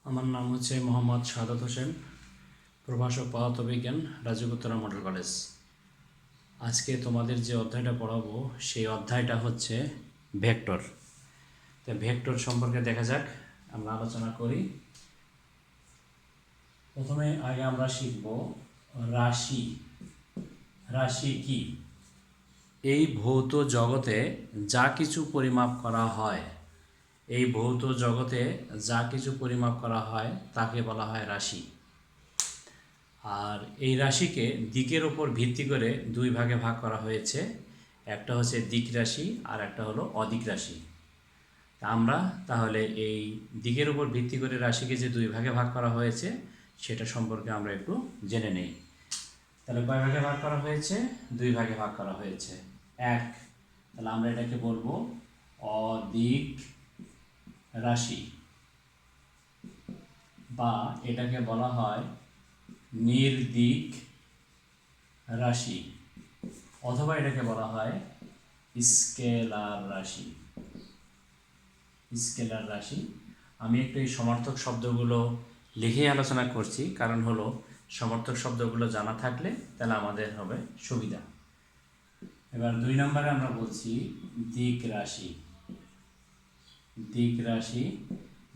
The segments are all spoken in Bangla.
আমার নাম হচ্ছে মোহাম্মদ শাহাদাত হোসেন, প্রভাষক পদার্থবিজ্ঞান, রাজীব উত্তরা মডেল কলেজ। আজকে তোমাদের যে অধ্যায়টা পড়াবো সেই অধ্যায়টা হচ্ছে ভেক্টর। তো ভেক্টর সম্পর্কে দেখা যাক, আমরা আলোচনা করি। প্রথমে আগে আমরা শিখব রাশি। রাশি কি? এই ভৌত জগতে যা কিছু পরিমাপ করা হয়, এই ভৌত জগতে যা কিছু পরিমাপ করা হয় তাকে বলা হয় রাশি। আর এই রাশিকে দিকের ওপর ভিত্তি করে দুই ভাগে ভাগ করা হয়েছে, একটা হচ্ছে দিক রাশি আর একটা হলো অদিক রাশি। আমরা তাহলে এই দিকের উপর ভিত্তি করে রাশিকে যে দুই ভাগে ভাগ করা হয়েছে সেটা সম্পর্কে আমরা একটু জেনে নেই। তাহলে কয় ভাগে ভাগ করা হয়েছে? দুই ভাগে ভাগ করা হয়েছে। এক, তাহলে আমরা এটাকে বলবো অদিক রাশি, বা এটাকে বলা হয় নির্দিক রাশি, অথবা এটাকে বলা হয় স্কেলার রাশি। স্কেলার রাশি। আমি একটু এই সমার্থক শব্দগুলো লিখে আলোচনা করছি, কারণ হলো সমার্থক শব্দগুলো জানা থাকলে তাহলে আমাদের হবে সুবিধা। এবার দুই নম্বরে আমরা বলছি দিক রাশি। দিক রাশি,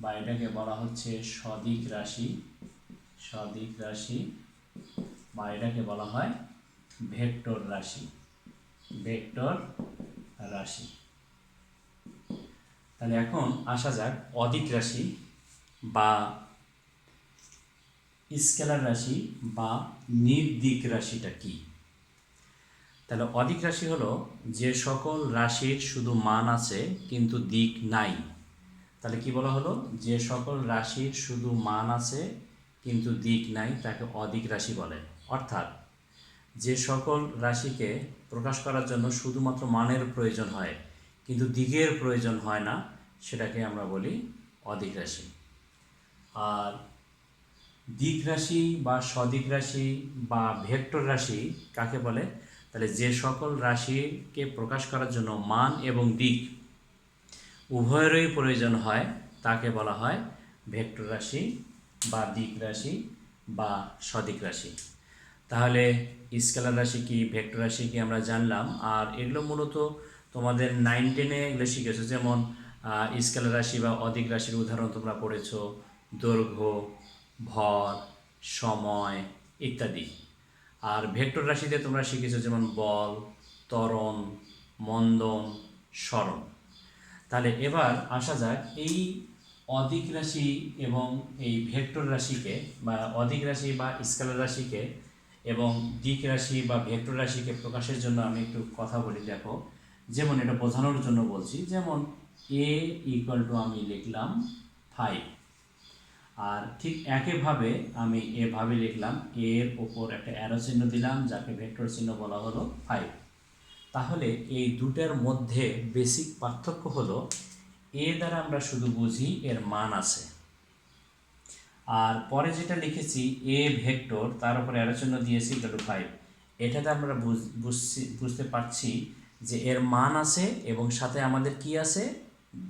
বা এটাকে বলা হচ্ছে সদিক রাশি। সদিক রাশি, বা এটাকে বলা হয় ভেক্টর রাশি। ভেক্টর রাশি। তাহলে এখন আসা যাক অদিক রাশি বা স্কেলার রাশি বা নির্দিক রাশিটা কি। তাহলে অদিক রাশি হলো যে সকল রাশির শুধু মান আছে কিন্তু দিক নাই। তাহলে কি বলা হলো? যে সকল রাশির শুধু মান আছে কিন্তু দিক নাই তাকে অদিক রাশি বলে। অর্থাৎ যে সকল রাশিকে প্রকাশ করার জন্য শুধুমাত্র মানের প্রয়োজন হয় কিন্তু দিকের প্রয়োজন হয় না, সেটাকে আমরা বলি অদিক রাশি। আর দিক রাশি বা সদিক রাশি বা ভেক্টর রাশি কাকে বলে? তাহলে যে সকল রাশিকে প্রকাশ করার জন্য মান এবং দিক উভয়েরই প্রয়োজন হয় তাকে বলা হয় ভেক্টর রাশি বা দিক রাশি বা সদিক রাশি। তাহলে স্কেলার রাশি কি, ভেক্টর রাশি কি আমরা জানলাম। আর এগুলো মূলত তোমাদের 9-10-এ এগুলো শিখেছো। যেমন স্কেলার রাশি বা অদিক রাশির উদাহরণ তোমরা পড়েছো দৈর্ঘ্য, ভর, সময় ইত্যাদি। আর ভেক্টর রাশিতে তোমরা শিখেছো যেমন বল, ত্বরণ, মন্দন, সরণ। তাহলে এবার আসা যাক এই অদিক রাশি এবং এই ভেক্টর রাশিকে, বা অদিক রাশি বা স্কেলার রাশিকে এবং দিক রাশি বা ভেক্টর রাশিকে প্রকাশের জন্য আমি একটু কথা বলি। দেখো, যেমন এটা বোঝানোর জন্য বলছি, যেমন a = আমি লিখলাম 5, আর ঠিক একইভাবে আমি এভাবে লিখলাম, এর ওপর একটা অ্যারো চিহ্ন দিলাম যাকে ভেক্টর চিহ্ন বলা হলো 5। তাহলে এই দুটার মধ্যে বেসিক পার্থক্য হলো এ দ্বারা আমরা শুধু বুঝি এর মান আছে, আর পরে যেটা লিখেছি এ ভেক্টর তার উপরে অ্যারো চিহ্ন দিয়েছি = 5, এটাতে আমরা বুঝতে পারছি যে এর মান আছে এবং সাথে আমাদের কি আছে?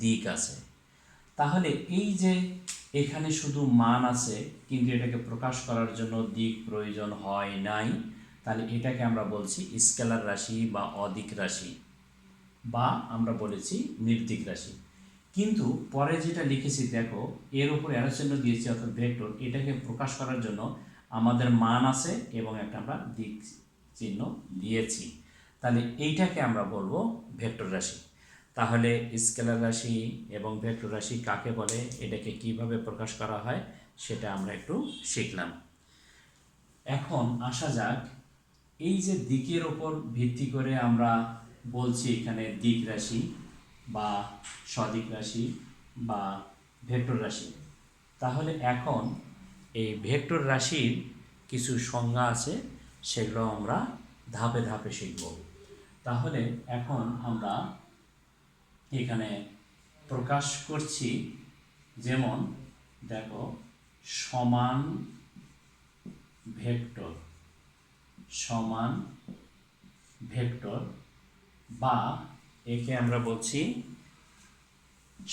দিক আছে। তাহলে এই যে এখানে শুধু মান আছে কিন্তু এটাকে প্রকাশ করার জন্য দিক প্রয়োজন হয় নাই, তাহলে এটাকে আমরা বলছি স্কেলার রাশি বা অদিক রাশি, বা আমরা বলেছি নির্দিক রাশি। কিন্তু পরে যেটা লিখেছি দেখো, এর উপরে অ্যারো চিহ্ন দিয়েছি অর্থাৎ ভেক্টর, এটাকে প্রকাশ করার জন্য আমাদের মান আছে এবং একটা আমরা দিক চিহ্ন দিয়েছি। তাহলে এইটাকে আমরা বলবো ভেক্টর রাশি। তাহলে স্কেলার রাশি এবং ভেক্টর রাশি কাকে বলে, এটাকে কিভাবে প্রকাশ করা হয় সেটা আমরা একটু শিখলাম। এখন আসা যাক এই যে দিকের ওপর ভিত্তি করে আমরা বলছি এখানে দিক রাশি বা সদিক রাশি বা ভেক্টর রাশি। তাহলে এখন এই ভেক্টর রাশির কিছু সংজ্ঞা আছে, সেগুলো আমরা ধাপে ধাপে শিখব। তাহলে এখন আমরা এখানে প্রকাশ করছি, যেমন দেখো সমান ভেক্টর, সমান ভেক্টর, বা একে আমরা বলছি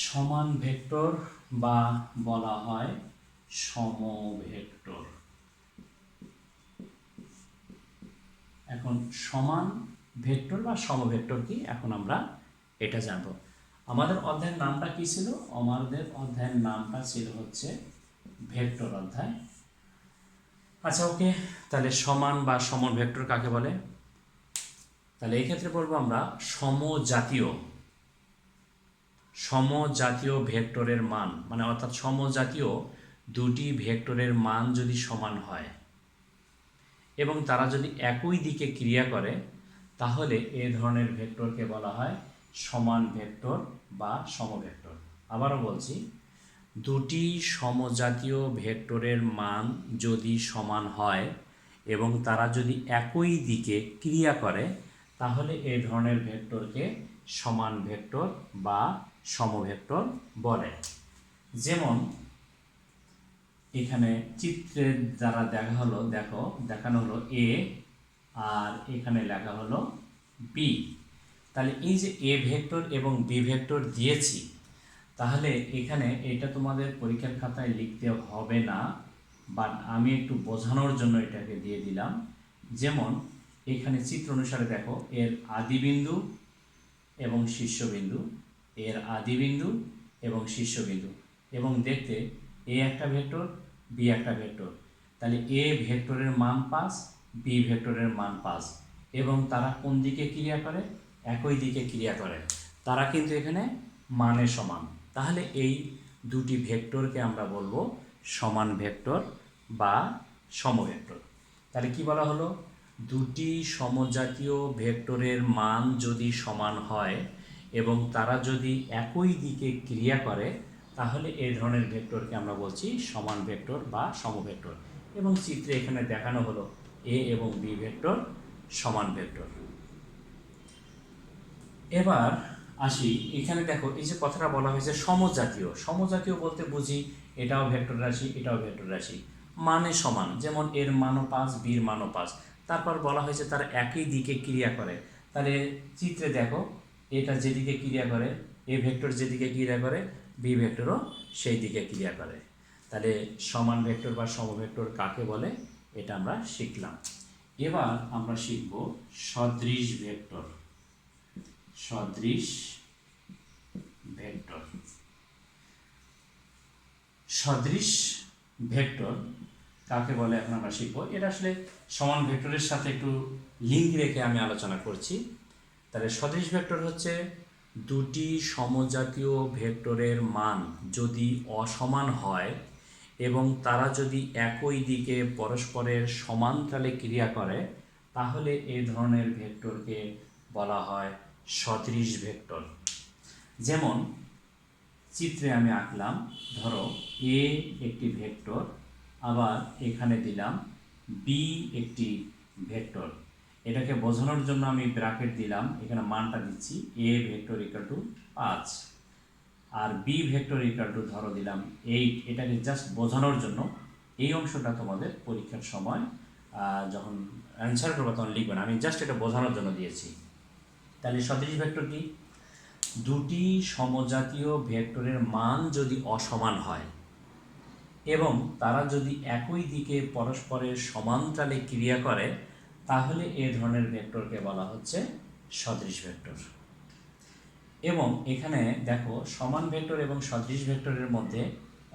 সমান ভেক্টর বা বলা হয় সমভেক্টর। এখন সমান ভেক্টর বা সমভেক্টর কি এখন আমরা এটা জানবো। আমাদের অধ্যায়ের নামটা কি ছিল? আমাদের অধ্যায়ের নামটা ছিল হচ্ছে ভেক্টর অধ্যায়। আচ্ছা ওকে, তাহলে সমান বা সমান ভেক্টর কাকে বলে? তাহলে এই ক্ষেত্রে বলবো আমরা সমজাতীয় ভেক্টরের মান, মানে অর্থাৎ সমজাতীয় দুটি ভেক্টরের মান যদি সমান হয় এবং তারা যদি একই দিকে ক্রিয়া করে, তাহলে এ ধরনের ভেক্টরকে বলা হয় সমান ভেক্টর বা সমভেক্টর। আবারও বলছি, দুটি সমজাতীয় ভেক্টরের মান যদি সমান হয় এবং তারা যদি একই দিকে ক্রিয়া করে, তাহলে এই ধরনের ভেক্টরকে সমান ভেক্টর বা সমভেক্টর বলে। যেমন এখানে চিত্রের দ্বারা দেখানো হলো এ, আর এখানে লেখা হলো বি। তাহলে এই যে এ ভেক্টর এবং বি ভেক্টর দিয়েছি, তাহলে এখানে এটা তোমাদের পরীক্ষার খাতায় লিখতে হবে না, বাট আমি একটু বোঝানোর জন্য এটাকে দিয়ে দিলাম। যেমন এখানে চিত্র অনুসারে দেখো, এর আদিবিন্দু এবং শীর্ষবিন্দু, এর আদিবিন্দু এবং শীর্ষবিন্দু, এবং দেখতে এ একটা ভেক্টর, বি একটা ভেক্টর। তাহলে এ ভেক্টরের মান 5, বি ভেক্টরের মান 5, এবং তারা কোন দিকে ক্রিয়া করে? একই দিকে ক্রিয়া করে। তারা কিন্তু এখানে মানে সমান। তাহলে এই দুটি ভেক্টরকে আমরা বলবো সমান ভেক্টর বা সমভেক্টর। তাহলে কি বলা হলো? দুটি সমজাতীয় ভেক্টরের মান যদি সমান হয় এবং তারা যদি একই দিকে ক্রিয়া করে, তাহলে এই ধরনের ভেক্টরকে আমরা বলছি সমান ভেক্টর বা সমভেক্টর। এবং চিত্রে এখানে দেখানো হলো এ এবং বি ভেক্টর সমান ভেক্টর। এবার আসি, এখানে দেখো এই যে কথাটা বলা হয়েছে সমজাতীয় বলতে বুঝি এটাও ভেক্টর রাশি, এটাও ভেক্টর রাশি, মানে সমান। যেমন এর মানও 5, বির মানও 5। তারপর বলা হয়েছে তারা একই দিকে ক্রিয়া করে। তাহলে চিত্রে দেখো, এটা যেদিকে ক্রিয়া করে, এ ভেক্টর যেদিকে ক্রিয়া করে, বি ভেক্টরও সেই দিকে ক্রিয়া করে। তাহলে সমান ভেক্টর বা সমভেক্টর কাকে বলে এটা আমরা শিখলাম। এবার আমরা শিখব সদৃশ ভেক্টর। সদৃশ ভেক্টর কাকে বলে এখন আমরা শিখব। এটা আসলে সমান ভেক্টরের সাথে একটু লিঙ্ক রেখে আমি আলোচনা করছি। তাহলে সদৃশ ভেক্টর হচ্ছে দুটি সমজাতীয় ভেক্টরের মান যদি অসমান হয় এবং তারা যদি একই দিকে পরস্পরের সমান্তরালে ক্রিয়া করে, তাহলে এই ধরনের ভেক্টরকে বলা হয় সদৃশ ভেক্টর। যেমন চিত্রে আমি আঁকলাম, ধরো এ একটি ভেক্টর, আবার এখানে দিলাম বি একটি ভেক্টর। এটাকে বোঝানোর জন্য আমি ব্র্যাকেট দিলাম, এখানে মানটা দিচ্ছি এ ভেক্টর ইকুয়াল টু 5 আর বি ভেক্টর ইকুয়াল টু ধরো দিলাম 8। এটাকে জাস্ট বোঝানোর জন্য, এই অংশটা তোমাদের পরীক্ষার সময় যখন অ্যান্সার করবো তখন লিখবে না, আমি জাস্ট এটা বোঝানোর জন্য দিয়েছি। তাহলে সদৃশ ভেক্টর কি? দুটি সমজাতীয় ভেক্টরের মান যদি অসমান হয় এবং তারা যদি একই দিকে পরস্পরের সমান্তরালে ক্রিয়া করে, তাহলে এ ধরনের ভেক্টরকে বলা হচ্ছে সদৃশ ভেক্টর। এবং এখানে দেখো সমান ভেক্টর এবং সদৃশ ভেক্টরের মধ্যে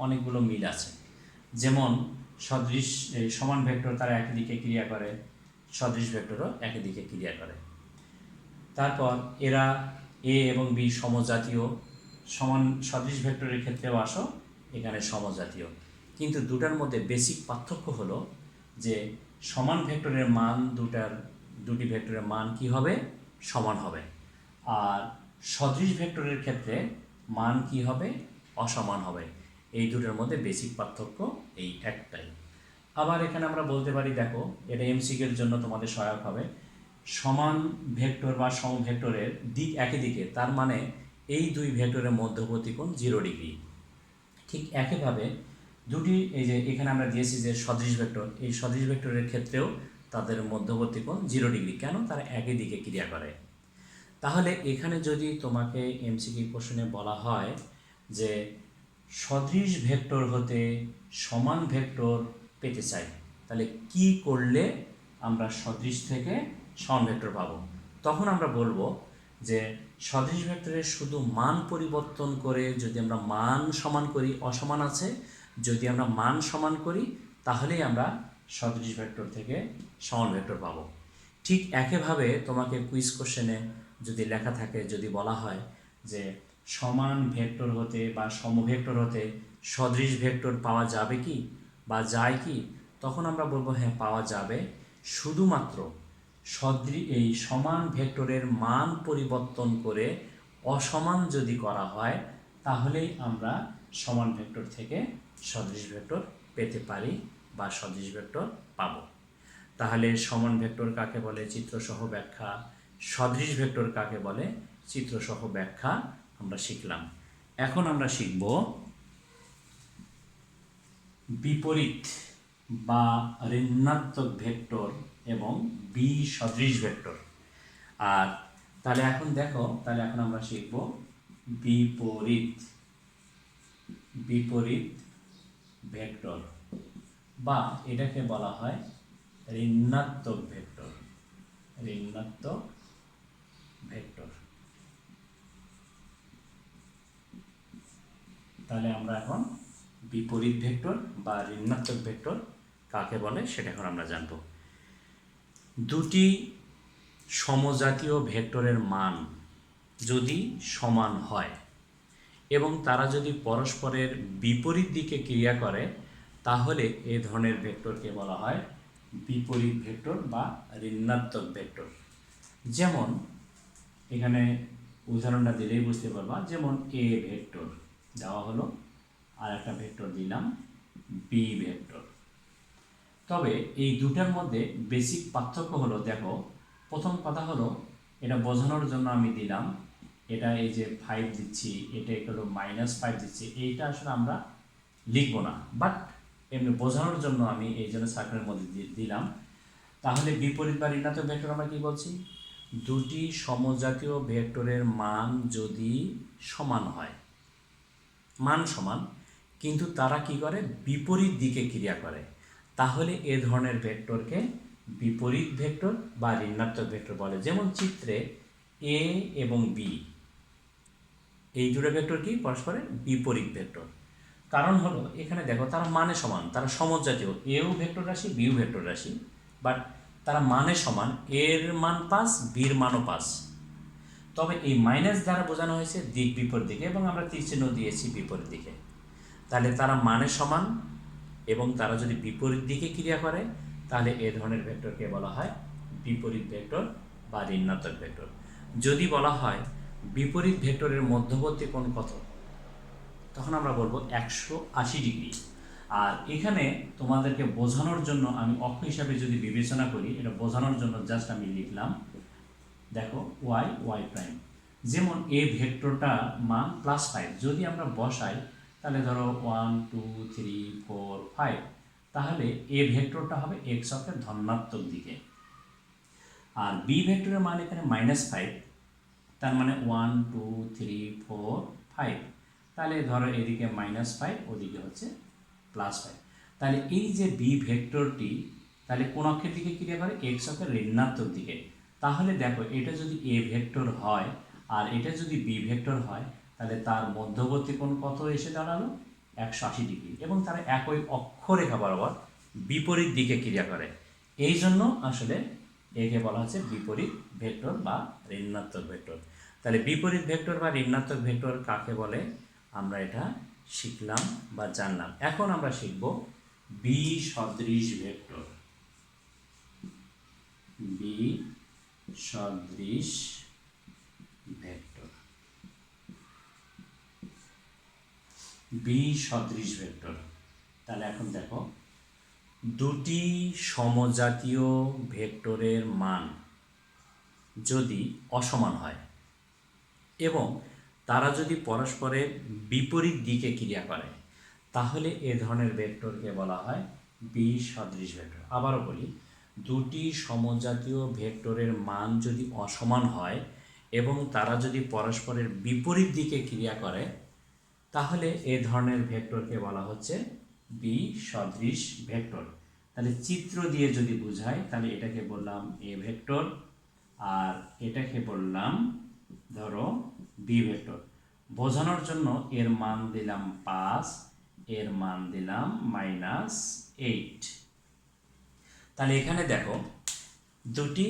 অনেকগুলো মিল আছে। যেমন সমান ভেক্টর তারা একই দিকে ক্রিয়া করে, সদৃশ ভেক্টরও একই দিকে ক্রিয়া করে। তারপর এরা এ এবং বি সমজাতীয়, সদৃশ ভেক্টরের ক্ষেত্রেও আসো এখানে সমজাতীয়। কিন্তু দুটার মধ্যে বেসিক পার্থক্য হলো যে সমান ভেক্টরের মান দুটি ভেক্টরের মান কি হবে? সমান হবে। আর সদৃশ ভেক্টরের ক্ষেত্রে মান কি হবে? অসমান হবে। এই দুটোর মধ্যে বেসিক পার্থক্য এই একটাই। আবার এখানে আমরা বলতে পারি, দেখো এটা এমসিকিউর জন্য তোমাদের সহায়ক হবে, সমান ভেক্টর বা সমভেক্টরের দিক একই দিকে, তার মানে এই দুই ভেক্টরের মধ্যবর্তী কোণ 0 ডিগ্রি। ঠিক একইভাবে এই যে এখানে আমরা দিয়েছি যে সদৃশ ভেক্টর, এই সদৃশ ভেক্টরের ক্ষেত্রেও তাদের মধ্যবর্তী কোণ 0 ডিগ্রি। কেন? তারা একই দিকে ক্রিয়া করে। তাহলে এখানে যদি তোমাকে এমসিকিউ কোশ্চেনে বলা হয় যে সদৃশ ভেক্টর হতে সমান ভেক্টর পেতে চাই, তাহলে কি করলে আমরা সদৃশ থেকে সমান ভেক্টর পাবো? তখন আমরা বলবো যে সদৃশ ভেক্টরের শুধু মান পরিবর্তন করে যদি আমরা মান সমান করি, অসমান আছে, যদি আমরা মান সমান করি তাহলেই আমরা সদৃশ ভেক্টর থেকে সমান ভেক্টর পাবো। ঠিক একইভাবে তোমাকে কুইজ কোশ্চেনে যদি লেখা থাকে, যদি বলা হয় যে সমান ভেক্টর হতে বা সমভেক্টর হতে সদৃশ ভেক্টর পাওয়া যাবে কি বা যায় কি, তখন আমরা বলবো হ্যাঁ পাওয়া যাবে, শুধুমাত্র এই সমান ভেক্টরের মান পরিবর্তন করে অসমান যদি করা হয় তাহলেই আমরা সমান ভেক্টর থেকে সদৃশ ভেক্টর পেতে পারি বা সদৃশ ভেক্টর পাবো। তাহলে সমান ভেক্টর কাকে বলে চিত্রসহ ব্যাখ্যা, সদৃশ ভেক্টর কাকে বলে চিত্রসহ ব্যাখ্যা আমরা শিখলাম। এখন আমরা শিখব বিপরীত বা ঋণাত্মক ভেক্টর এবং সদৃশ ভেক্টর। আর তাহলে এখন দেখো, তাহলে এখন আমরা শিখব বিপরীত ভেক্টর বা এটাকে বলা হয় ঋণাত্মক ভেক্টর। তাহলে আমরা এখন বিপরীত ভেক্টর বা ঋণাত্মক ভেক্টর কাকে বলে সেটা এখন আমরা জানব। দুটি সমজাতীয় ভেক্টরের মান যদি সমান হয় এবং তারা যদি পরস্পরের বিপরীত দিকে ক্রিয়া করে তাহলে এই ধরনের ভেক্টরকে বলা হয় বিপরীত ভেক্টর বা ঋণাত্মক ভেক্টর। যেমন এখানে উদাহরণটা দিলেই বুঝতে পারবা, যেমন এ ভেক্টর দেওয়া হলো আর একটা ভেক্টর দিলাম বি ভেক্টর। তবে এই দুটার মধ্যে বেসিক পার্থক্য হলো, দেখো প্রথম কথা হলো এটা বোঝানোর জন্য আমি দিলাম, এটা এই যে 5 দিচ্ছি, এটা হলো -5 দিচ্ছি, এইটা আসলে আমরা লিখব না, বাট এমনি বোঝানোর জন্য আমি এই জন্য সার্কেলের মধ্যে দিলাম। তাহলে বিপরীত বা ঋণাত্মক ভেক্টর আমরা কি বলছি? দুটি সমজাতীয় ভেক্টরের মান যদি সমান হয়, মান সমান, কিন্তু তারা কি করে বিপরীত দিকে ক্রিয়া করে, তাহলে এ ধরনের ভেক্টরকে বিপরীত ভেক্টর বা ঋণাত্মক ভেক্টর বলে। যেমন চিত্রে এ এবং বি এই দুটো ভেক্টর কি পরস্পরের বিপরীত ভেক্টর। কারণ হলো এখানে দেখো তারা মানে সমান, তারা সমজাতীয়, এও ভেক্টর রাশি বিও ভেক্টর রাশি, বাট তারা মানে সমান, এর মান 5 বির মানও 5। তবে এই মাইনাস দ্বারা বোঝানো হয়েছে দিক বিপরীত দিকে এবং আমরা তীর চিহ্ন দিয়েছি বিপরীত দিকে। তাহলে তারা মানে সমান এবং তারা যদি বিপরীত দিকে ক্রিয়া করে তাহলে এ ধরনের ভেক্টরকে বলা হয় বিপরীত ভেক্টর বা ঋণাত্মক ভেক্টর। যদি বলা হয় বিপরীত ভেক্টরের মধ্যবর্তী কোণ কত, তখন আমরা বলবো 180 ডিগ্রি। আর এখানে তোমাদেরকে বোঝানোর জন্য আমি অক্ষ হিসাবে যদি বিবেচনা করি, এটা বোঝানোর জন্য জাস্ট আমি লিখলাম, দেখো ওয়াই প্রাইম। যেমন এ ভেক্টরটা মান +5, যদি আমরা বসাই তাহলে ধরো 1 2 3 4 5, তাহলে এ ভেক্টরটা হবে এক্স অক্ষের ধনাত্মক দিকে। আর বি ভেক্টরের মান এখানে -5, তার মানে 1 2 3 4 5, তাহলে ধরো এদিকে -5 ওদিকে হচ্ছে +5। তাহলে এই যে বি ভেক্টরটি তাহলে কোন অক্ষের দিকে ক্রিয়া করে? এক্স অক্ষের ঋণাত্মক দিকে। তাহলে দেখো এটা যদি এ ভেক্টর হয় আর এটা যদি বি ভেক্টর হয় তাহলে তার মধ্যবর্তী কোণ কত এসে দাঁড়ালো? 180 ডিগ্রি, এবং তারা একই অক্ষরেখা বরাবর বিপরীত দিকে ক্রিয়া করে। এই জন্য আসলে একে বলা হচ্ছে বিপরীত ভেক্টর বা ঋণাত্মক ভেক্টর। তাহলে বিপরীত ভেক্টর বা ঋণাত্মক ভেক্টর কাকে বলে আমরা এটা শিখলাম বা জানলাম। এখন আমরা শিখব সদৃশ ভেক্টর। সদৃশ ভেক্টর। সদৃশ ভেক্টর। তাহলে এখন দেখো দুটি সমজাতীয় ভেক্টরের মান যদি অসমান হয় এবং তারা যদি পরস্পরের বিপরীত দিকে ক্রিয়া করে তাহলে এ ধরনের ভেক্টরকে বলা হয় সদৃশ ভেক্টর। আবারও বলি, দুটি সমজাতীয় ভেক্টরের মান যদি অসমান হয় এবং তারা যদি পরস্পরের বিপরীত দিকে ক্রিয়া করে তাহলে এ ধরনের ভেক্টরকে বলা হচ্ছে বি সদৃশ ভেক্টর। তাহলে চিত্র দিয়ে যদি বোঝাই তাহলে এটাকে বললাম এ ভেক্টর, আর এটাকে বললাম ধরো বি ভেক্টর। বোঝানোর জন্য এর মান দিলাম 5, এর মান দিলাম -8। তাহলে এখানে দেখো দুটি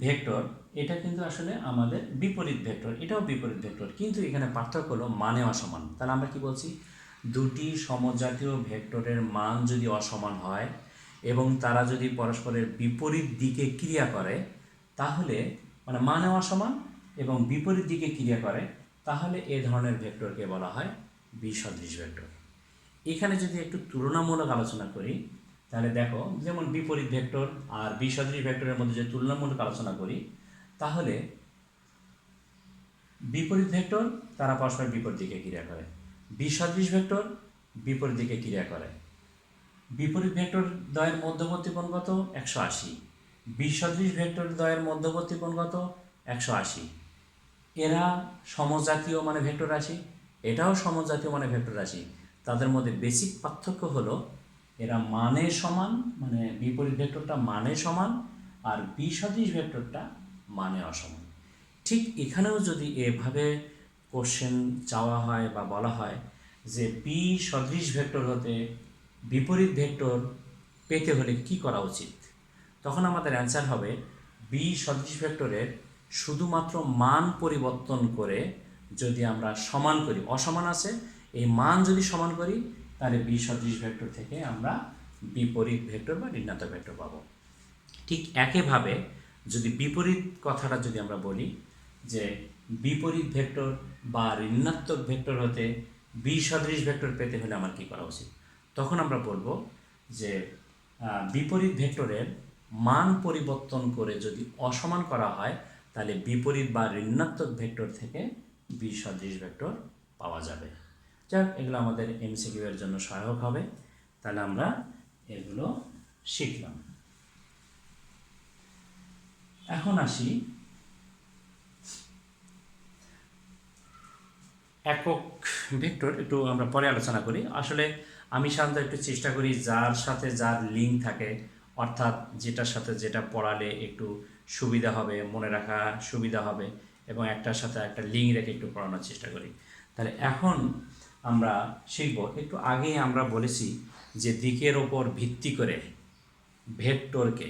ভেক্টর, এটা কিন্তু আসলে আমাদের বিপরীত ভেক্টর, এটাও বিপরীত ভেক্টর, কিন্তু এখানে পার্থক্য হলো মানে অসমান। তাহলে আমরা কি বলছি, দুটি সমজাতীয় ভেক্টরের মান যদি অসমান হয় এবং তারা যদি পরস্পরের বিপরীত দিকে ক্রিয়া করে, তাহলে মানে অসমান এবং বিপরীত দিকে ক্রিয়া করে, তাহলে এ ধরনের ভেক্টরকে বলা হয় বিসদৃশ ভেক্টর। এখানে যদি একটু তুলনামূলক আলোচনা করি তাহলে দেখো, যেমন বিপরীত ভেক্টর আর বিসদৃশ ভেক্টরের মধ্যে যে তুলনামূলক আলোচনা করি, তাহলে বিপরীত ভেক্টর তারা পরস্পর বিপরীত দিকে ক্রিয়া করে, বিসদৃশ ভেক্টর বিপরীত দিকে ক্রিয়া করে। বিপরীত ভেক্টর দ্বয়ের মধ্যবর্তী কোণ কত? 180। বিসদৃশ ভেক্টর দ্বয়ের মধ্যবর্তী কোণ কত? 180। এরা সমজাতীয় মানে ভেক্টর রাশি, এটাও সমজাতীয় মানে ভেক্টর রাশি। তাদের মধ্যে বেসিক পার্থক্য হলো এরা মানে সমান, মানে বিপরীত ভেক্টরটা মানে সমান, আর বিসদৃশ ভেক্টরটা মানে অসমান। ঠিক এখানেও যদি এভাবে কোশ্চেন চাওয়া হয় বা বলা হয় যে বি সদৃশ ভেক্টর হতে বিপরীত ভেক্টর পেতে হলে কি করা উচিত, তখন আমাদের অ্যান্সার হবে বি সদৃশ ভেক্টরের শুধুমাত্র মান পরিবর্তন করে যদি আমরা সমান করি, অসমান আছে এই মান যদি সমান করি, তাহলে বি সদৃশ ভেক্টর থেকে আমরা বিপরীত ভেক্টর বা ঋণাত্মক ভেক্টর পাবো। ঠিক একইভাবে যদি বিপরীত কথাটা যদি আমরা বলি যে বিপরীত ভেক্টর বা ঋণাত্মক ভেক্টর হতে বি সদৃশ ভেক্টর পেতে হলে আমার কী করা উচিত, তখন আমরা বলবো যে বিপরীত ভেক্টরের মান পরিবর্তন করে যদি অসমান করা হয়, তাহলে বিপরীত বা ঋণাত্মক ভেক্টর থেকে বি সদৃশ ভেক্টর পাওয়া যাবে। যাক, এগুলো আমাদের এমসিকিউ এর জন্য সহায়ক হবে। তাহলে আমরা এগুলো শিখলাম। এখন আসি একক ভেক্টর, একটু আমরা পরে আলোচনা করি। আসলে আমি সাধারণত একটু চেষ্টা করি যার সাথে যার লিঙ্ক থাকে, অর্থাৎ যেটার সাথে যেটা পড়ালে একটু সুবিধা হবে, মনে রাখা সুবিধা হবে, এবং একটার সাথে একটা লিঙ্ক রেখে একটু পড়ানোর চেষ্টা করি। তাহলে এখন আমরা শিখব, একটু আগেই আমরা বলেছি যে দিকের ওপর ভিত্তি করে ভেক্টরকে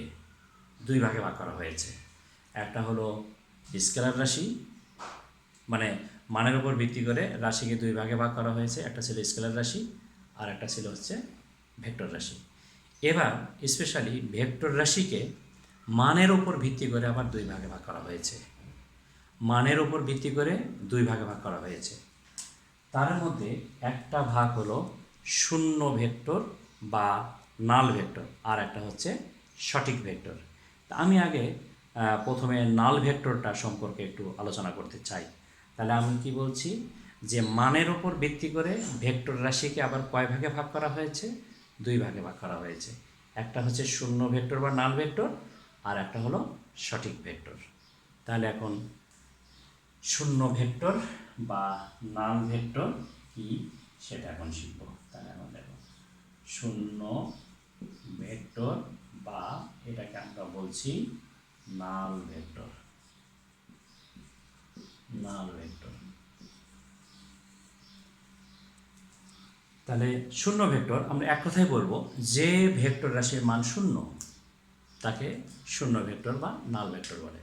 দুই ভাগে ভাগ করা হয়েছে। একটা হলো স্কেলার রাশি, মানে মানের উপর ভিত্তি করে রাশিকে দুই ভাগে ভাগ করা হয়েছে, একটা ছিল স্কেলার রাশি আর একটা ছিল হচ্ছে ভেক্টর রাশি। এবার স্পেশালি ভেক্টর রাশিকে মানের উপর ভিত্তি করে আবার দুই ভাগে ভাগ করা হয়েছে, মানের উপর ভিত্তি করে দুই ভাগে ভাগ করা হয়েছে। তার মধ্যে একটা ভাগ হলো শূন্য ভেক্টর বা নাল ভেক্টর, আর একটা হচ্ছে সঠিক ভেক্টর। আমি আগে প্রথমে নাল ভেক্টরটা সম্পর্কে একটু আলোচনা করতে চাই। তাহলে আমি কি বলছি যে মানের উপর ভিত্তি করে ভেক্টর রাশিকে আবার কয় ভাগে ভাগ করা হয়েছে? দুই ভাগে ভাগ করা হয়েছে। একটা হচ্ছে শূন্য ভেক্টর বা নাল ভেক্টর, আর একটা হলো সঠিক ভেক্টর। তাহলে এখন শূন্য ভেক্টর বা নাল ভেক্টর কি সেটা এখন শিখব। তাহলে আমরা দেখো শূন্য ভেক্টর বা এটাকে আমরা বলছি নাল ভেক্টর, নাল ভেক্টর। তাহলে শূন্য ভেক্টর আমরা এক কথায় বলবো যে ভেক্টর রাশির মান শূন্য তাকে শূন্য ভেক্টর বা নাল ভেক্টর বলে।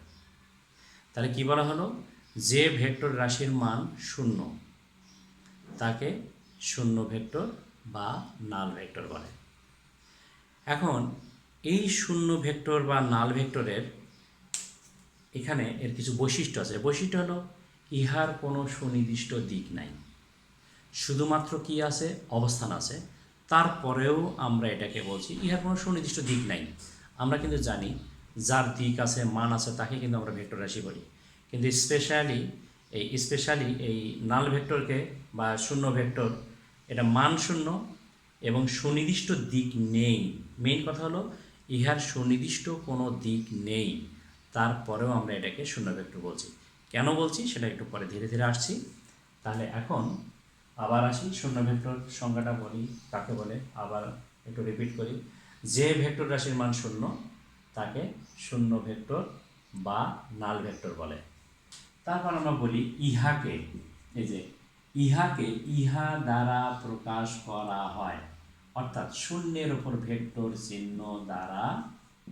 তাহলে কি বলা হলো, যে ভেক্টর রাশির মান শূন্য তাকে শূন্য ভেক্টর বা নাল ভেক্টর বলে। এখন এই শূন্য ভেক্টর বা নাল ভেক্টরের এখানে এর কিছু বৈশিষ্ট্য আছে। বৈশিষ্ট্য হলো ইহার কোনো সুনির্দিষ্ট দিক নাই, শুধুমাত্র কি আছে? অবস্থান আছে। তারপরেও আমরা এটাকে বলছি ইহার কোনো সুনির্দিষ্ট দিক নাই। আমরা কিন্তু জানি যার দিক আছে, মান আছে, তাকে কিন্তু আমরা ভেক্টর রাশি বলি। কিন্তু স্পেশালি এই নাল ভেক্টরকে বা শূন্য ভেক্টর, এটা মান শূন্য এবং সুনির্দিষ্ট দিক নেই। মেইন কথা হলো ইহার সুনির্দিষ্ট কোনো দিক নেই, তারপরেও আমরা এটাকে শূন্য ভেক্টর বলছি। কেন বলছি সেটা একটু পরে ধীরে ধীরে আসছি। তাহলে এখন আবার আসি শূন্য ভেক্টর সংজ্ঞাটা বলি কাকে বলে, আবার একটু রিপিট করি। যে ভেক্টর রাশির মান শূন্য তাকে শূন্য ভেক্টর বা নাল ভেক্টর বলে। তারপর আমরা বলি ইহাকে, এই যে ইহাকে ইহা দ্বারা প্রকাশ করা হয়, অর্থাৎ শূন্যের উপর ভেক্টর চিহ্ন দ্বারা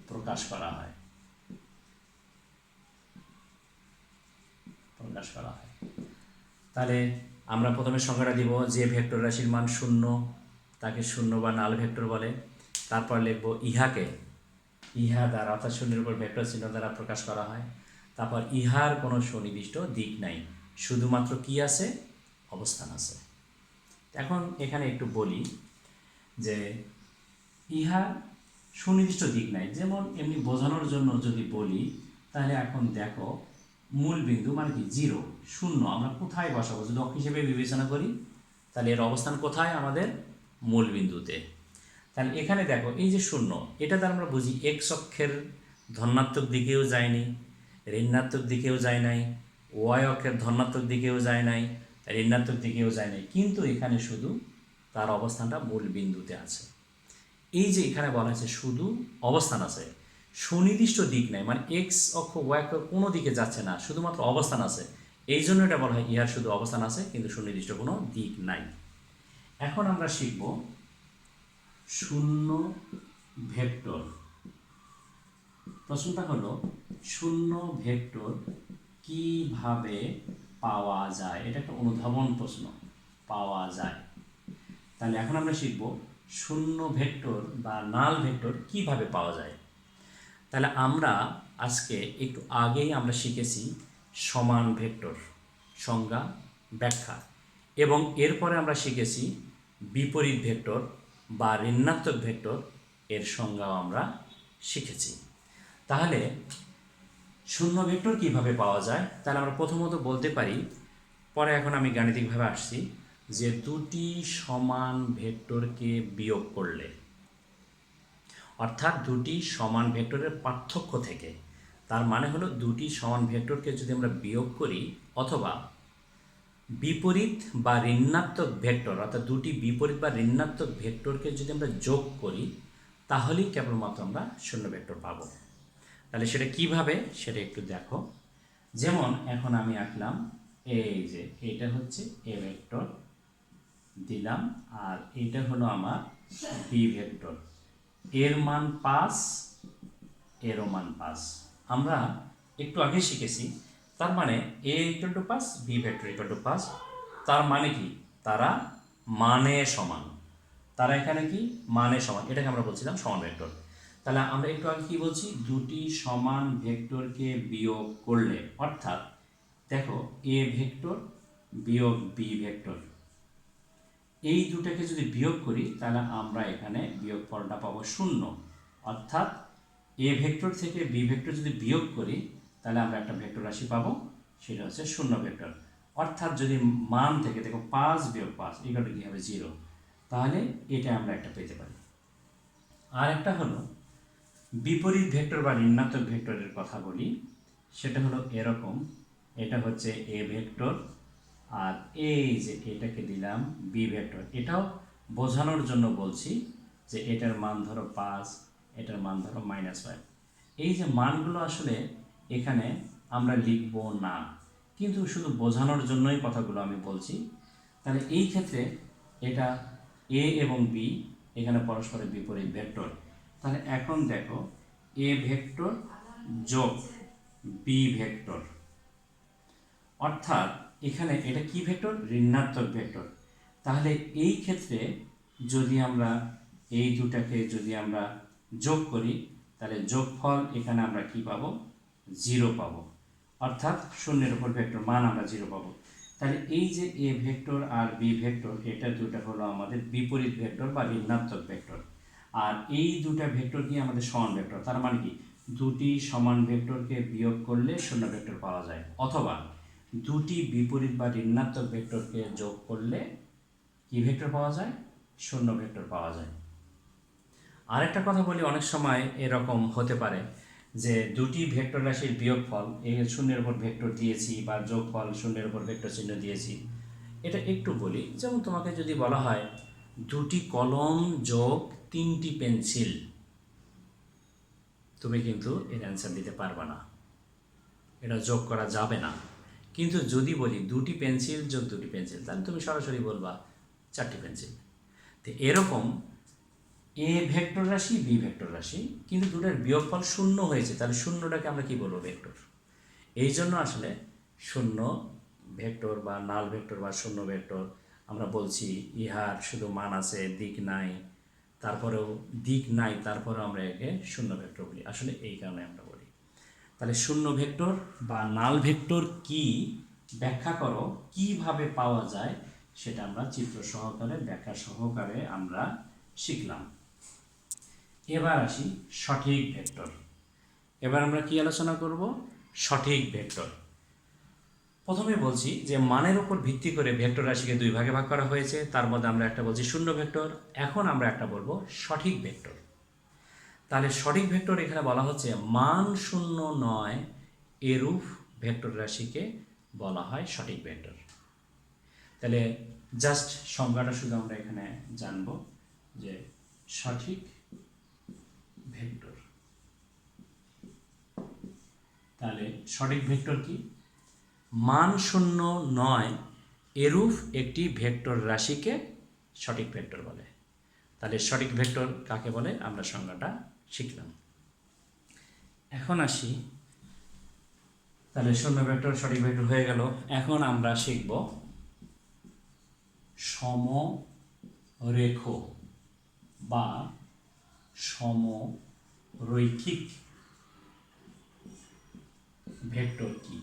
প্রকাশ করা হয়, তাহলে আমরা প্রথমে সংজ্ঞাটা দিব। যে ভেক্টর রাশির মান শূন্য তাকে শূন্য বা নাল ভেক্টর বলে। তারপর লিখব ইহাকে ইহা দ্বারা, অর্থাৎ শূন্যের উপর ভেক্টর চিহ্ন দ্বারা প্রকাশ করা হয়। তারপর ইহার কোনো সুনির্দিষ্ট দিক নাই, শুধুমাত্র কি আছে, অবস্থান আছে। এখন এখানে একটু বলি যে ইহার সুনির্দিষ্ট দিক নাই, যেমন এমনি বোঝানোর জন্য যদি বলি, তাহলে এখন দেখো মূল বিন্দু মানে কি জিরো, শূন্য আমরা কোথায় বসাবো যদি অক্ষ হিসেবে বিবেচনা করি, তাহলে এর অবস্থান কোথায়, আমাদের মূল বিন্দুতে। তাহলে এখানে দেখো এই যে শূন্য, এটা দ্বারা আমরা বুঝি এক্স অক্ষের ধনাত্মক দিকেও যায়নি, ঋণাত্মক দিকেও যায় নাই, ওয়াই অক্ষের ধনাত্মক দিকেও যায় নাই, ঋণাত্মক দিকেও যায় নাই, কিন্তু এখানে শুধু তার অবস্থানটা মূল বিন্দুতে আছে। এই যে এখানে বলা হয়েছে শুধু অবস্থান আছে, সুনির্দিষ্ট দিক নাই, মানে এক্স অক্ষ ওয়াই অক্ষ কোনো দিকে যাচ্ছে না, শুধুমাত্র অবস্থান আছে। এই জন্য এটা বলা হয় ইহার শুধু অবস্থান আছে কিন্তু সুনির্দিষ্ট কোনো দিক নাই। এখন আমরা শিখব শূন্য ভেক্টর। প্রশ্নটা হলো শূন্য ভেক্টর কিভাবে পাওয়া যায়, এটা একটা অনুধাবন প্রশ্ন, পাওয়া যায়। তাহলে এখন আমরা শিখব শূন্য ভেক্টর বা নাল ভেক্টর কিভাবে পাওয়া যায়। তাহলে আমরা আজকে একটু আগেই আমরা শিখেছি সমান ভেক্টর সংজ্ঞা ব্যাখ্যা, এবং এরপরে আমরা শিখেছি বিপরীত ভেক্টর বা ঋণাত্মক ভেক্টর এর সংজ্ঞাও আমরা শিখেছি। তাহলে শূন্য ভেক্টর কিভাবে পাওয়া যায়, তাহলে আমরা প্রথমত বলতে পারি, পরে এখন আমি গাণিতিকভাবে আসছি, যে দুটি সমান ভেক্টরকে বিয়োগ করলে, অর্থাৎ দুটি সমান ভেক্টরের পার্থক্য থেকে, তার মানে হলো দুটি সমান ভেক্টরকে যদি আমরা বিয়োগ করি অথবা বিপরীত বা ঋণাত্মক ভেক্টর, অর্থাৎ দুটি বিপরীত বা ঋণাত্মক ভেক্টরকে যদি আমরা যোগ করি, তাহলেই কেবলমাত্র আমরা শূন্য ভেক্টর পাবো। তাহলে সেটা কিভাবে, সেটা একটু দেখো। যেমন এখন আমি আঁকলাম, এই যে এটা হচ্ছে এ ভেক্টর দিলাম, আর এটা হলো আমার বি ভেক্টর, এর মান 5, এরও মান 5। আমরা একটু আগে শিখেছি, তার মানে A equal to 5, B vector equal to 5। তার মানে কি, তারা মানে সমান, তারা এখানে কি মানে সমান, এটাকে আমরা বলছিলাম সমান ভেক্টর। তাহলে আমরা একটু আগে কি বলছি, দুটি সমান ভেক্টরকে বিয়োগ করলে, অর্থাৎ দেখো এ ভেক্টর বিয়োগ বি ভেক্টর, এই দুটাকে যদি বিয়োগ করি তাহলে আমরা এখানে বিয়োগফলটা পাবো শূন্য। অর্থাৎ এ ভেক্টর থেকে বি ভেক্টর যদি বিয়োগ করি তাহলে আমরা একটা ভেক্টর রাশি পাবো, সেটা হচ্ছে শূন্য ভেক্টর। অর্থাৎ যদি মান থেকে দেখো 5 বিয়োগ 5 এগুলো কি হবে 0, তাহলে এটা আমরা একটা পেতে পারি। আর একটা হলো বিপরীত ভেক্টর বা ঋণাত্মক ভেক্টরের কথা বলি, সেটা হলো এরকম, এটা হচ্ছে এ ভেক্টর, আর এই যে এটাকে দিলাম বি ভেক্টর। এটাও বোঝানোর জন্য বলছি যে এটার মান ধরো 5, এটার মান ধরো -5। এই যে মানগুলো আসলে এখানে আমরা লিখব না, কিন্তু শুধু বোঝানোর জন্যই কথাগুলো আমি বলছি। তাহলে এই ক্ষেত্রে এটা এ এবং বি এখানে পরস্পরের বিপরীত ভেক্টর। তাহলে এখন দেখো এ ভেক্টর যোগ বি ভেক্টর, অর্থাৎ এখানে এটা কি ভেক্টর, ঋণাত্মক ভেক্টর। তাহলে এই ক্ষেত্রে যদি আমরা এই দুটাকে যদি আমরা যোগ করি, তাহলে যোগফল এখানে আমরা কি পাবো, 0 পাবো, অর্থাৎ শূন্যের উপর ভেক্টর মান আমরা 0 পাবো। তাহলে এই যে এ ভেক্টর আর বি ভেক্টর, এটা দুটা হলো আমাদের বিপরীত ভেক্টর বা ঋণাত্মক ভেক্টর, আর এই দুটা ভেক্টর কি আমাদের সমান ভেক্টর। তার মানে কি, দুটি সমান ভেক্টরকে বিয়োগ করলে শূন্য ভেক্টর পাওয়া যায়, অথবা দুটি বিপরীত বা ঋণাত্মক ভেক্টরকে যোগ করলে কি ভেক্টর পাওয়া যায়, শূন্য ভেক্টর পাওয়া যায়। আরেকটা কথা বলি, অনেক সময় এরকম হতে পারে যে দুটি ভেক্টর রাশির বিয়োগফল, এই শূন্যের উপর ভেক্টর দিয়েছি বা যোগফল শূন্যের উপর ভেক্টর চিহ্ন দিয়েছি, এটা একটু বলি, যেমন তোমাকে যদি বলা হয় 2টি কলম যোগ 3টি পেন্সিল, তুমি কিন্তু এর অ্যান্সার দিতে পারবে না, এটা যোগ করা যাবে না। কিন্তু যদি বলি 2টি পেন্সিল যোগ 2টি পেন্সিল, তাহলে তুমি সরাসরি বলবা 4টি পেন্সিল। তো এরকম এ ভেক্টর রাশি, বি ভেক্টর রাশি, কিন্তু দুটার বিয়োগফল শূন্য হয়েছে, তাহলে শূন্যটাকে আমরা কি বলবো? ভেক্টর। এই জন্য আসলে শূন্য ভেক্টর বা নাল ভেক্টর বা শূন্য ভেক্টর আমরা বলছি ইহার শুধু মান আছে, দিক নাই, তারপরেও দিক নাই, তারপরেও আমরা একে শূন্য ভেক্টর বলি, আসলে এই কারণে আমরা বলি। তাহলে শূন্য ভেক্টর বা নাল ভেক্টর কি ব্যাখ্যা করো, কিভাবে পাওয়া যায়, সেটা আমরা চিত্র সহকারে, ব্যাখ্যা সহকারে আমরা শিখলাম। এবার আসি সঠিক ভেক্টর। এবার আমরা কি আলোচনা করব? সঠিক ভেক্টর। প্রথমে বলছি যে মানের উপর ভিত্তি করে ভেক্টর রাশিকে দুই ভাগে ভাগ করা হয়েছে, তার মধ্যে আমরা একটা বলছি শূন্য ভেক্টর, এখন আমরা একটা বলবো সঠিক ভেক্টর। তাহলে সঠিক ভেক্টর এখানে বলা হচ্ছে মান শূন্য নয় এরূপ ভেক্টর রাশিকে বলা হয় সঠিক ভেক্টর। তাহলে জাস্ট সংজ্ঞাটা শুধু আমরা এখানে জানব যে সঠিক ভেক্টর। তাহলে সঠিক ভেক্টর কি? মান শূন্য নয় এরূপ একটি ভেক্টর রাশিকে সঠিক ভেক্টর বলে। তাহলে সঠিক ভেক্টর কাকে বলে আমরা সংজ্ঞাটা শিখলাম। এখন আসি, তাহলে শূন্য ভেক্টর সঠিক ভেক্টর হয়ে গেল। এখন আমরা শিখব সমরেখ বা সমরৈখিক ভেক্টর কি?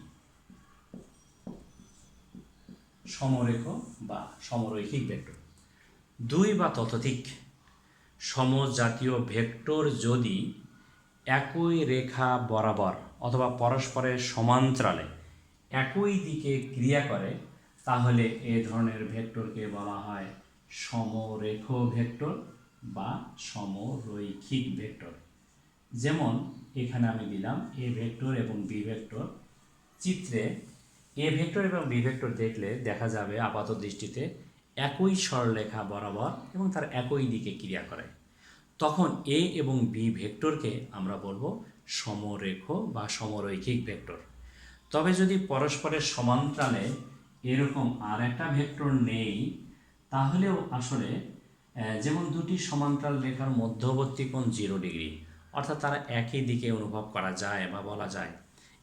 সমরেখ বা সমরৈখিক ভেক্টর, দুই বা ততোধিক সমজাতীয় ভেক্টর যদি একই রেখা বরাবর অথবা পরস্পরের সমান্তরালে একই দিকে ক্রিয়া করে, তাহলে এ ধরনের ভেক্টরকে বলা হয় সমরেখ ভেক্টর বা সমরৈখিক ভেক্টর। যেমন এখানে আমি দিলাম এ ভেক্টর এবং বি ভেক্টর। চিত্রে এ ভেক্টর এবং বি ভেক্টর দেখলে দেখা যাবে আপাত দৃষ্টিতে একই সরলরেখা বরাবর এবং তার একই দিকে ক্রিয়া করে, তখন এ এবং বি ভেক্টরকে আমরা বলবো সমরেখ বা সমরৈখিক ভেক্টর। তবে যদি পরস্পরের সমান্তরালে এরকম আর একটা ভেক্টর নেই, তাহলেও আসলে যেমন দুটি সমান্তরাল রেখার মধ্যবর্তী কোণ 0 ডিগ্রি, অর্থাৎ তারা একই দিকে অনুভব করা যায় বা বলা যায়,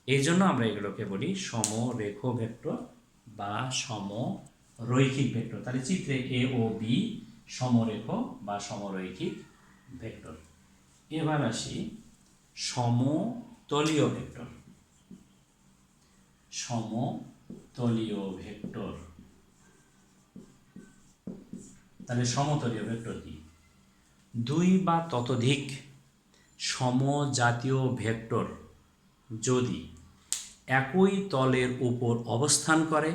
এই জন্য আমরা এগুলোকে বলি সমরেখ ভেক্টর বা সমরৈখিক ভেক্টর। তাহলে চিত্রে এ ও বি সমরেখ বা সমরৈখিক ভেক্টর। এবার আসি সমতলীয় ভেক্টর। সমতলীয় ভেক্টর, তাহলে সমতলীয় ভেক্টর কি? দুই বা ততোধিক সমজাতীয় ভেক্টর যদি একই তলের উপর অবস্থান করে,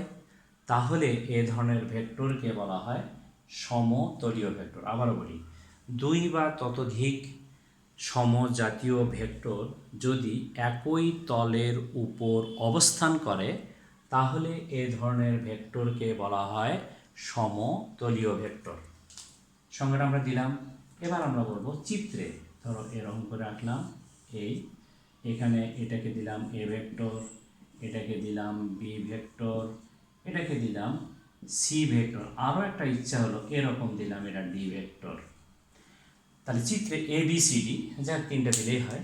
তাহলে এ ধরনের ভেক্টরকে বলা হয় সমতলীয় ভেক্টর। আবারও বলি, দুই বা ততোধিক সমজাতীয় ভেক্টর যদি একই তলের উপর অবস্থান করে, তাহলে এ ধরনের ভেক্টরকে বলা হয় সমতলীয় ভেক্টর। সংজ্ঞাটা আমরা দিলাম। এবার আমরা বলবো চিত্রে, ধরো এরকম করে আঁকলাম, এখানে এটাকে দিলাম এ ভেক্টর, এটাকে দিলাম বি ভেক্টর, এটাকে দিলাম সি ভেক্টর, আরও একটা ইচ্ছা হলো এরকম দিলাম এটা ডি ভেক্টর। তাহলে চিত্রে এ বি সি ডি, যাক তিনটা দিলেই হয়।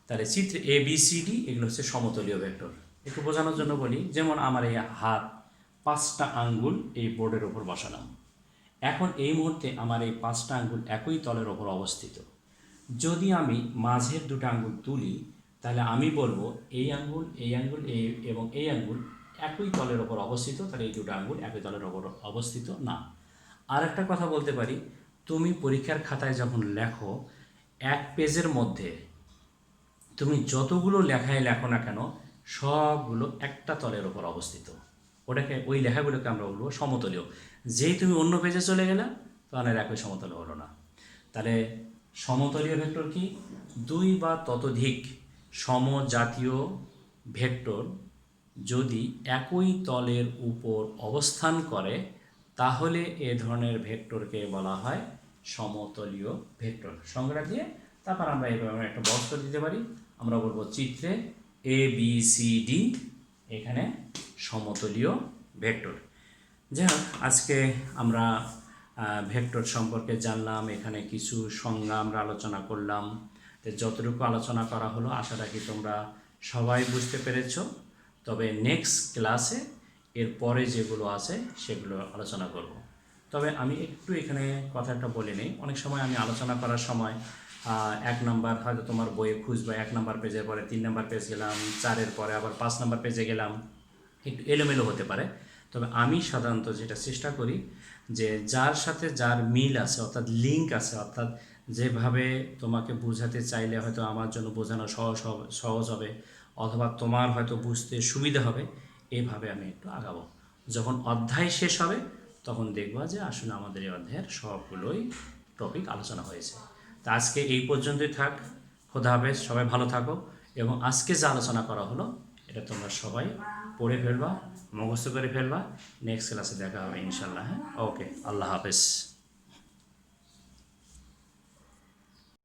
তাহলে চিত্রে এ বি সি ডি এগুলো হচ্ছে সমতলীয় ভেক্টর। একটু বোঝানোর জন্য বলি, যেমন আমার এই হাত 5টা আঙ্গুল এই বোর্ডের ওপর বসালাম, এখন এই মুহূর্তে আমার এই 5টা আঙ্গুল একই তলের ওপর অবস্থিত। যদি আমি মাঝের 2টা আঙ্গুল তুলি, তাহলে আমি বলবো এই আঙ্গুল, এই আঙ্গুল, এবং এই আঙ্গুল একই তলের ওপর অবস্থিত, তাহলে এই 2টা আঙ্গুল একই তলের ওপর অবস্থিত না। আর একটা কথা বলতে পারি, তুমি পরীক্ষার খাতায় যখন লেখো, এক পেজের মধ্যে তুমি যতগুলো লেখায় লেখো না কেন, সবগুলো একটা তলের ওপর অবস্থিত, ওই লেখাগুলোকে আমরা বলবো সমতলীয়। যেই তুমি অন্য পেজে চলে গেলে, তখন আর একই সমতল হলো না। তাহলে সমতলীয় ভেক্টর কি? দুই বা ততোধিক সমজাতীয় ভেক্টর যদি একই তলের উপর অবস্থান করে তাহলে এ ধরনের ভেক্টরকে বলা হয় সমতলীয় ভেক্টর। সংজ্ঞা দিয়ে তারপর আমরা এভাবে একটা বক্স দিতে পারি। আমরা বলবো চিত্রে এ বি সি ডি এখানে সমতলীয় ভেক্টর। যাই হোক, আজকে আমরা ভেক্টর সম্পর্কে জানলাম, এখানে কিছু সংজ্ঞা আমরা আলোচনা করলাম। তো যতটুকু আলোচনা করা হলো আশা রাখি তোমরা সবাই বুঝতে পেরেছো। তবে নেক্সট ক্লাসে এর পরে যেগুলো আছে সেগুলো আলোচনা করব। তবে আমি একটু এখানে কথা একটা বলে নিই। অনেক সময় আমি আলোচনা করার সময় 1 নাম্বার হয়তো তোমার বইয়ে খুঁজবে, 1 নাম্বার পেজের পরে 3 নাম্বার পেজ গেলাম, 4-এর পরে আবার 5 নাম্বার পেজে গেলাম, একটু এলোমেলো হতে পারে। তবে আমি সাধারণত যেটা চেষ্টা করি যে যার সাথে যার মিল আছে অর্থাৎ লিঙ্ক আছে, অর্থাৎ যেভাবে তোমাকে বোঝাতে চাইলে হয়তো আমার জন্য বোঝানো সহজ হবে অথবা তোমার হয়তো বুঝতে সুবিধা হবে, এভাবে আমি একটু আগাবো। যখন অধ্যায় শেষ হবে তখন দেখবা যে আসলে আমাদের এই অধ্যায়ের সবগুলোই টপিক আলোচনা হয়েছে। তা আজকে এই পর্যন্তই থাক। খোদা হাফেজ, সবাই ভালো থাকো। এবং আজকে যে আলোচনা করা হলো এটা তোমরা সবাই পড়ে ফেলবা, মুখস্থ করে ফেলবা। নেক্সট ক্লাসে দেখা হবে ইনশাল্লাহ। হ্যাঁ, ওকে, আল্লাহ হাফেজ।